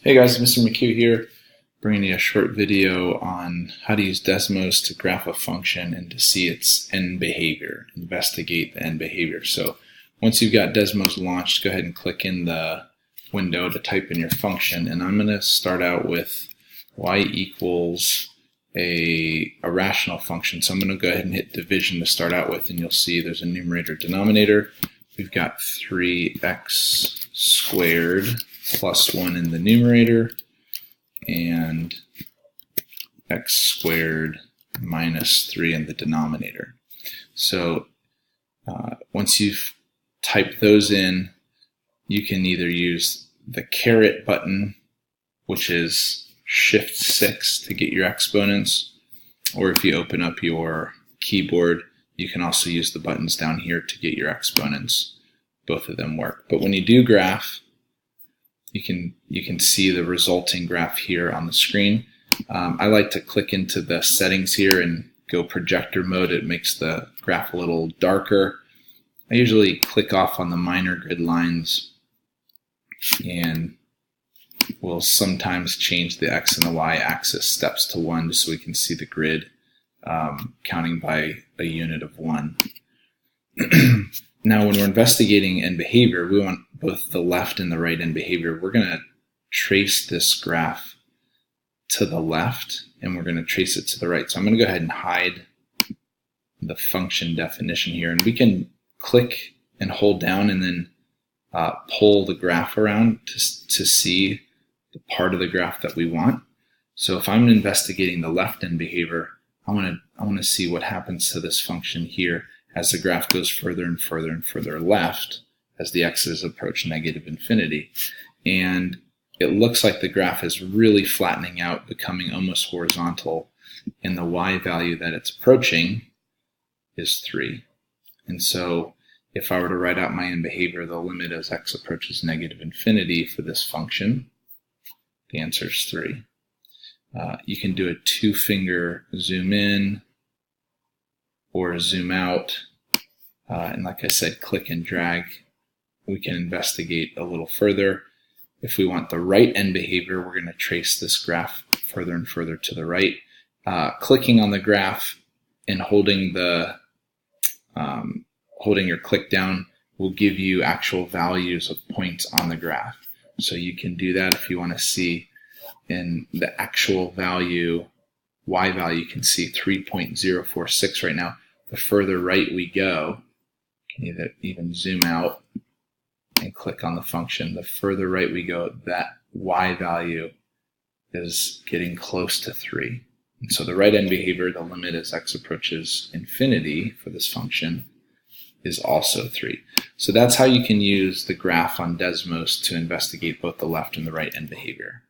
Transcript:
Hey guys, Mr. McHugh here, bringing you a short video on how to use Desmos to graph a function and to see its end behavior, investigate the end behavior. So once you've got Desmos launched, go ahead and click in the window to type in your function, and I'm going to start out with y equals a rational function. So I'm going to go ahead and hit division to start out with, and you'll see there's a numerator denominator. We've got 3x squared plus 1 in the numerator and x squared minus 3 in the denominator. So once you've typed those in, you can either use the caret button, which is Shift 6 to get your exponents, or if you open up your keyboard, you can also use the buttons down here to get your exponents. Both of them work. But when you do graph, you can see the resulting graph here on the screen. I like to click into the settings here and go projector mode. It makes the graph a little darker. I usually click off on the minor grid lines and we'll sometimes change the x and the y axis steps to 1 just so we can see the grid counting by a unit of 1. Now when we're investigating end behavior, we want both the left and the right end behavior. We're going to trace this graph to the left and we're going to trace it to the right. So I'm going to go ahead and hide the function definition here, and we can click and hold down and then pull the graph around to see the part of the graph that we want. So if I'm investigating the left end behavior, I want to see what happens to this function here as the graph goes further and further and further left as the x's approach negative infinity. And it looks like the graph is really flattening out, becoming almost horizontal, and the y value that it's approaching is 3. And so if I were to write out my end behavior, the limit as x approaches negative infinity for this function, the answer is 3. You can do a 2-finger zoom in or zoom out, and like I said, click and drag. We can investigate a little further. If we want the right end behavior, we're going to trace this graph further and further to the right. Clicking on the graph and holding your click down will give you actual values of points on the graph. So you can do that if you want to see in the actual value, y value. You can see 3.046 right now. The further right we go, you can even zoom out and click on the function. The further right we go, that y value is getting close to 3. And so the right end behavior, the limit as x approaches infinity for this function, is also 3. So that's how you can use the graph on Desmos to investigate both the left and the right end behavior.